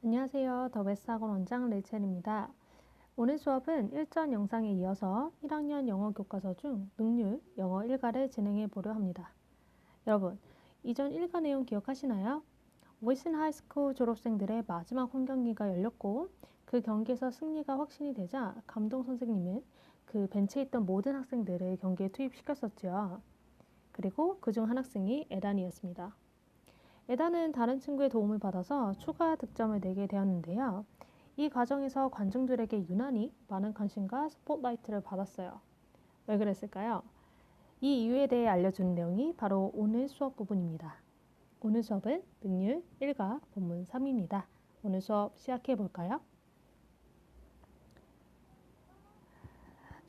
안녕하세요. 더 베스트 학원 원장 레이첼입니다. 오늘 수업은 일전 영상에 이어서 1학년 영어 교과서 중 능률 영어 1과를 진행해 보려 합니다. 여러분, 이전 1과 내용 기억하시나요? 웨슨 하이스쿨 졸업생들의 마지막 홈경기가 열렸고 그 경기에서 승리가 확신이 되자 감독 선생님은 그 벤치에 있던 모든 학생들을 경기에 투입시켰었죠. 그리고 그중 한 학생이 에단이었습니다. 에단은 다른 친구의 도움을 받아서 추가 득점을 내게 되었는데요. 이 과정에서 관중들에게 유난히 많은 관심과 스포트라이트를 받았어요. 왜 그랬을까요? 이 이유에 대해 알려주는 내용이 바로 오늘 수업 부분입니다. 오늘 수업은 능률 1과 본문 3입니다. 오늘 수업 시작해 볼까요?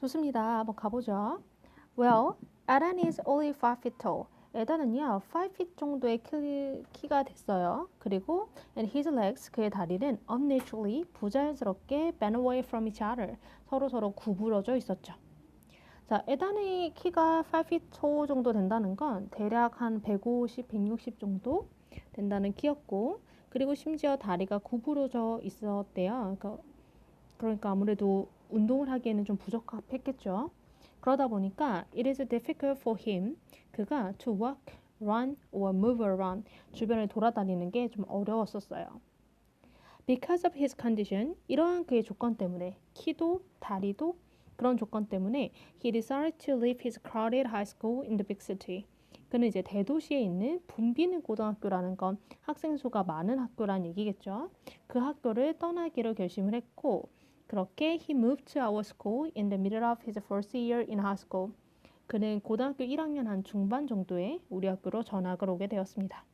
좋습니다. 한번 가보죠. Well, Adan is only 5 feet tall. 에단은요, 5 feet 정도의 키가 됐어요. 그리고 and his legs, 그의 다리는 unnaturally, 부자연스럽게 bent away from each other, 서로 구부러져 있었죠. 자, 에단의 키가 5 feet tall 정도 된다는 건 대략 한 150, 160 정도 된다는 키였고, 그리고 심지어 다리가 구부러져 있었대요. 그러니까 아무래도 운동을 하기에는 좀 부적합했겠죠. 그러다 보니까 it is difficult for him, 그가 to walk, run or move around, 주변을 돌아다니는 게 좀 어려웠었어요. Because of his condition, 이러한 그의 조건 때문에, 키도 다리도 그런 조건 때문에 he decided to leave his crowded high school in the big city. 그는 이제 대도시에 있는 붐비는 고등학교라는 건 학생 수가 많은 학교란 얘기겠죠. 그 학교를 떠나기로 결심을 했고, 그렇게 he moved to our school in the middle of his first year in high school. 그는 고등학교 1학년 한 중반 정도에 우리 학교로 전학을 오게 되었습니다.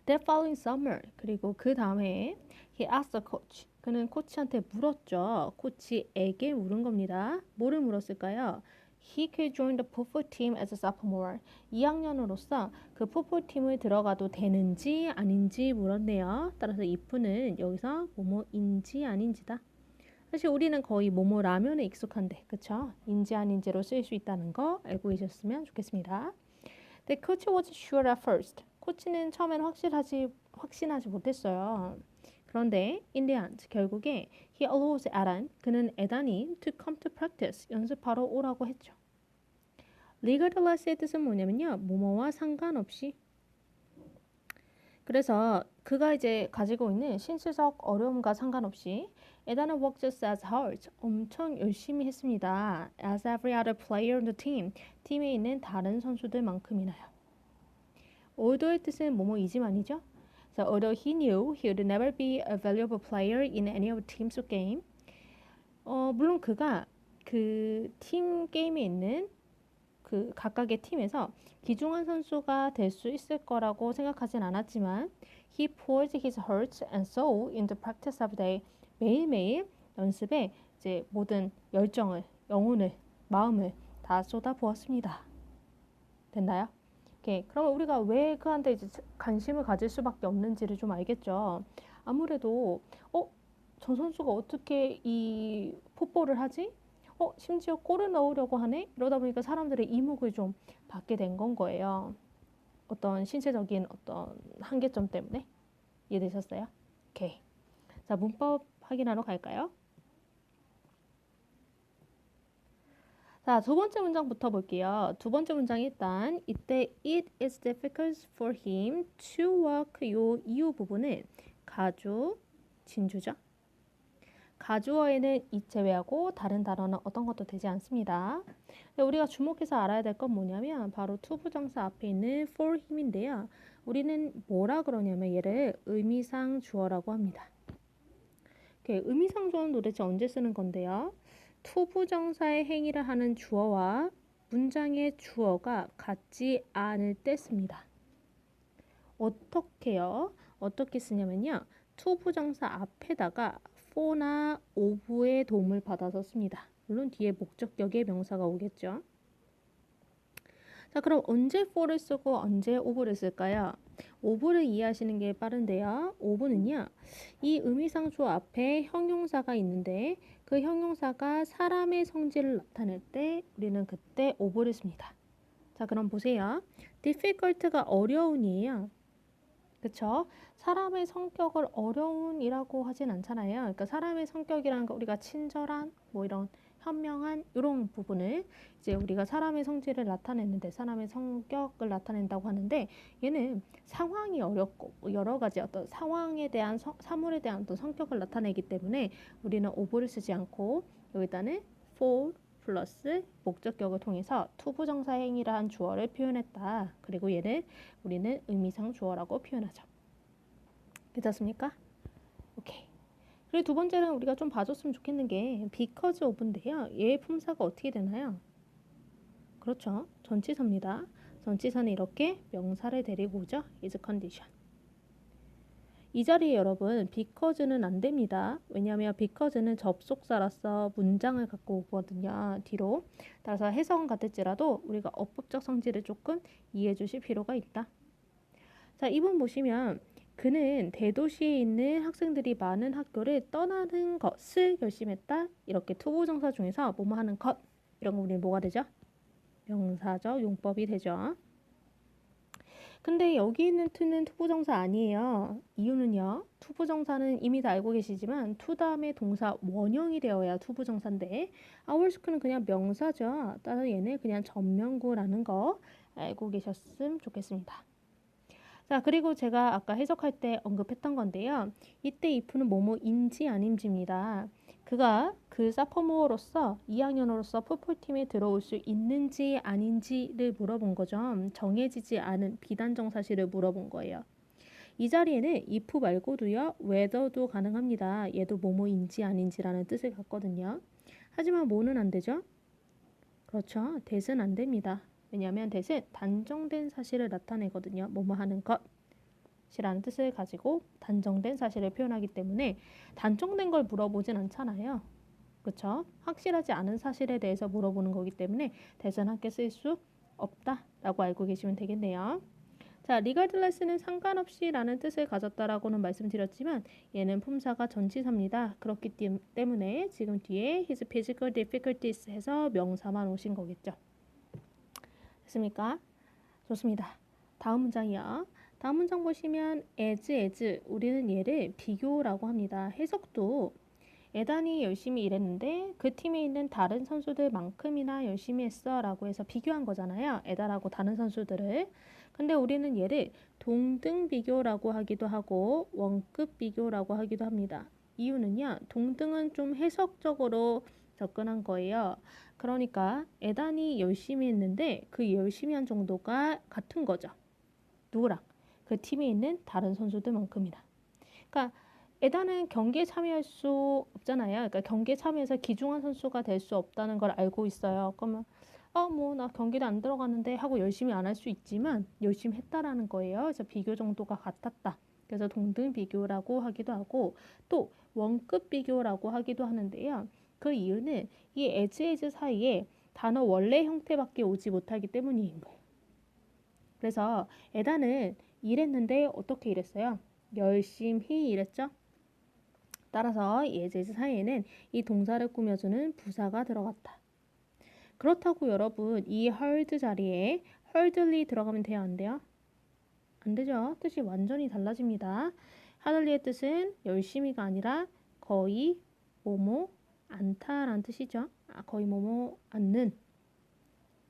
That following summer, 그리고 그 다음 해에 he asked the coach. 그는 코치한테 물었죠. 코치에게 물은 겁니다. 뭐를 물었을까요? He could join the football team as a sophomore. 2학년으로서 그 풋볼 팀을 들어가도 되는지 아닌지 물었네요. 따라서 if는 여기서 뭐뭐인지 아닌지다. 사실 우리는 거의 뭐뭐 라면에 익숙한데, 그쵸? 인지 아닌지로 쓸 수 있다는 거 알고 계셨으면 좋겠습니다. The coach was sure at first. 코치는 처음엔 확신하지 못했어요. 그런데 in the end, 결국에 he allows Adan, 그는 에단이 to come to practice, 연습하러 오라고 했죠. regardless의 뜻은 뭐냐면요, 뭐뭐와 상관없이. 그래서 그가 이제 가지고 있는 신체적 어려움과 상관없이 에단은 worked just as hard, 엄청 열심히 했습니다. as every other player on the team, 팀에 있는 다른 선수들만큼이나요. although의 뜻은 뭐뭐이지만이죠. So although he knew he would never be a valuable player in any of the team's game, 물론 그가 그 팀 게임에 있는 그 각각의 팀에서 귀중한 선수가 될 수 있을 거라고 생각하진 않았지만 he poured his heart and soul into practice every day. 매일매일 연습에 이제 모든 열정을, 영혼을, 마음을 다 쏟아부었습니다. 됐나요? 오케이. 그러면 우리가 왜 그한테 이제 관심을 가질 수밖에 없는지를 좀 알겠죠. 아무래도 저 선수가 어떻게 이 풋볼을 하지? 심지어 골을 넣으려고 하네? 이러다 보니까 사람들의 이목을 좀 받게 된 건 거예요. 어떤 신체적인 어떤 한계점 때문에. 이해되셨어요? 오케이. 자, 문법 확인하러 갈까요? 자, 두 번째 문장부터 볼게요. 두 번째 문장 일단 이때 it is difficult for him to walk 요 이후 부분은 가주, 진주죠. 가주어에는 it 제외하고 다른 단어는 어떤 것도 되지 않습니다. 우리가 주목해서 알아야 될 건 뭐냐면 바로 투부정사 앞에 있는 for him인데요. 우리는 뭐라 그러냐면 얘를 의미상 주어라고 합니다. 의미상 주어는 도대체 언제 쓰는 건데요? 투부정사의 행위를 하는 주어와 문장의 주어가 같지 않을 때 씁니다. 어떻게요? 어떻게 쓰냐면요. 투부정사 앞에다가 for나 of의 도움을 받아서 씁니다. 물론 뒤에 목적격의 명사가 오겠죠. 자, 그럼 언제 for를 쓰고 언제 of를 쓸까요? of를 이해하시는 게 빠른데요. of는요. 이 의미상 주어 앞에 형용사가 있는데 그 형용사가 사람의 성질을 나타낼 때 우리는 그때 of를 씁니다. 자, 그럼 보세요. difficult가 어려운이에요. 그쵸? 사람의 성격을 어려운이라고 하진 않잖아요. 그러니까 사람의 성격이라는 거 우리가 친절한 뭐 이런 현명한 이런 부분을 이제 우리가 사람의 성질을 나타내는데 사람의 성격을 나타낸다고 하는데 얘는 상황이 어렵고 여러 가지 어떤 상황에 대한 사물에 대한 어떤 성격을 나타내기 때문에 우리는 ober를 쓰지 않고 여기다는 for 플러스 목적격을 통해서 투부정사 행위를 한 주어를 표현했다. 그리고 얘를 우리는 의미상 주어라고 표현하죠. 괜찮습니까? 오케이. 그리고 두 번째는 우리가 좀 봐줬으면 좋겠는 게 because of인데요. 얘의 품사가 어떻게 되나요? 그렇죠. 전치사입니다. 전치사는 이렇게 명사를 데리고 오죠. is condition. 이 자리에 여러분 because는 안 됩니다. 왜냐하면 because는 접속사라서 문장을 갖고 오거든요. 뒤로. 따라서 해석은 같을지라도 우리가 어법적 성질을 조금 이해해 주실 필요가 있다. 자, 이분 보시면 그는 대도시에 있는 학생들이 많은 학교를 떠나는 것을 결심했다. 이렇게 투부정사 중에서 뭐뭐 하는 것 이런 거 우리는 뭐가 되죠? 명사적 용법이 되죠. 근데 여기 있는 to는 투부정사 아니에요. 이유는요. 투부정사는 이미 다 알고 계시지만 to 다음에 동사 원형이 되어야 투부정사인데 our school은 그냥 명사죠. 따라서 얘는 그냥 전명구라는 거 알고 계셨으면 좋겠습니다. 자, 그리고 제가 아까 해석할 때 언급했던 건데요. 이때 if는 뭐뭐인지 아닌지입니다. 그가 그 사퍼모어로서 2학년으로서 풋볼팀에 들어올 수 있는지 아닌지를 물어본 거죠. 정해지지 않은 비단정 사실을 물어본 거예요. 이 자리에는 if 말고도요. whether도 가능합니다. 얘도 뭐뭐인지 아닌지라는 뜻을 갖거든요. 하지만 뭐는 안 되죠? 그렇죠. that은 안 됩니다. 왜냐하면 that은 단정된 사실을 나타내거든요. 뭐뭐 하는 것이라는 뜻을 가지고 단정된 사실을 표현하기 때문에 단정된 걸 물어보진 않잖아요. 그렇죠? 확실하지 않은 사실에 대해서 물어보는 거기 때문에 that은 함께 쓸 수 없다라고 알고 계시면 되겠네요. 자, regardless는 상관없이 라는 뜻을 가졌다라고는 말씀드렸지만 얘는 품사가 전치사입니다. 그렇기 때문에 지금 뒤에 his physical difficulties 해서 명사만 오신 거겠죠. 됐습니까? 좋습니다. 다음 문장이요. 다음 문장 보시면 as 우리는 얘를 비교라고 합니다. 해석도 에단이 열심히 일했는데 그 팀에 있는 다른 선수들만큼이나 열심히 했어 라고 해서 비교한 거잖아요. 에단하고 다른 선수들을. 근데 우리는 얘를 동등 비교라고 하기도 하고 원급 비교라고 하기도 합니다. 이유는요. 동등은 좀 해석적으로 접근한 거예요. 그러니까 에단이 열심히 했는데 그 열심히 한 정도가 같은 거죠. 누구랑? 그 팀에 있는 다른 선수들만큼이나. 그러니까 에단은 경기에 참여할 수 없잖아요. 그러니까 경기에 참여해서 기중한 선수가 될 수 없다는 걸 알고 있어요. 그러면 뭐 나 경기도 안 들어갔는데 하고 열심히 안 할 수 있지만 열심히 했다라는 거예요. 그래서 비교 정도가 같았다. 그래서 동등 비교라고 하기도 하고 또 원급 비교라고 하기도 하는데요. 그 이유는 이 as 사이에 단어 원래 형태밖에 오지 못하기 때문인 거예요. 그래서 에단은 일했는데 어떻게 일했어요? 열심히 일했죠? 따라서 이 as 사이에는 이 동사를 꾸며주는 부사가 들어갔다. 그렇다고 여러분 이 hard 자리에 hardly 들어가면 돼요? 안 돼요? 안 되죠. 뜻이 완전히 달라집니다. hardly의 뜻은 열심히가 아니라 거의 뭐뭐 않다라는 뜻이죠. 거의 뭐뭐 않는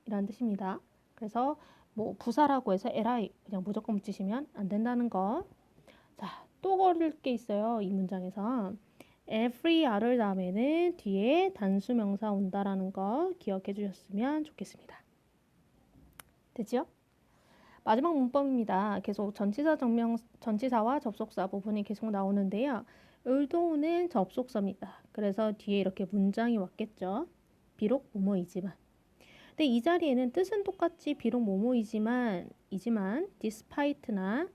이라는 뜻입니다. 그래서 뭐 부사라고 해서 li 그냥 무조건 붙이시면 안 된다는 거. 자, 또 걸을 게 있어요. 이 문장에서 every other 다음에는 뒤에 단수 명사 온다라는 거 기억해 주셨으면 좋겠습니다. 됐죠? 마지막 문법입니다. 계속 전치사와 접속사 부분이 계속 나오는데요. although는 접속사입니다. 그래서 뒤에 이렇게 문장이 왔겠죠. 비록 뭐뭐이지만. 근데 이 자리에는 뜻은 똑같이 비록 뭐뭐이지만 despite나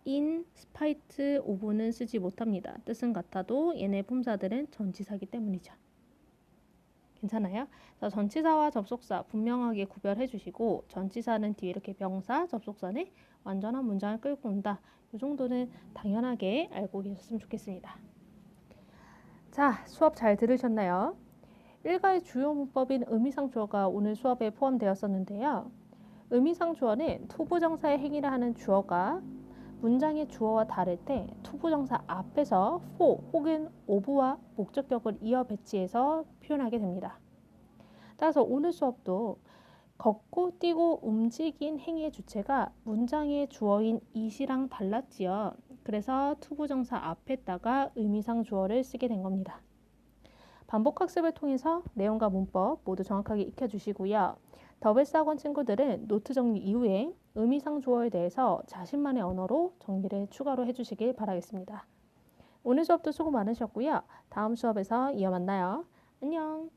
in spite of는 쓰지 못합니다. 뜻은 같아도 얘네 품사들은 전치사기 때문이죠. 괜찮아요? 자, 전치사와 접속사 분명하게 구별해 주시고 전치사는 뒤에 이렇게 명사, 접속사는 완전한 문장을 끌고 온다. 이 정도는 당연하게 알고 계셨으면 좋겠습니다. 자, 수업 잘 들으셨나요? 일가의 주요 문법인 의미상 주어가 오늘 수업에 포함되었었는데요. 의미상 주어는 투부정사의 행위를 하는 주어가 문장의 주어와 다를 때 투부정사 앞에서 for 혹은 of와 목적격을 이어 배치해서 표현하게 됩니다. 따라서 오늘 수업도 걷고 뛰고 움직인 행위의 주체가 문장의 주어인 it이랑 달랐지요. 그래서 투부정사 앞에다가 의미상 주어를 쓰게 된 겁니다. 반복학습을 통해서 내용과 문법 모두 정확하게 익혀주시고요. 더블스학원 친구들은 노트 정리 이후에 의미상 주어에 대해서 자신만의 언어로 정리를 추가로 해주시길 바라겠습니다. 오늘 수업도 수고 많으셨고요. 다음 수업에서 이어 만나요. 안녕.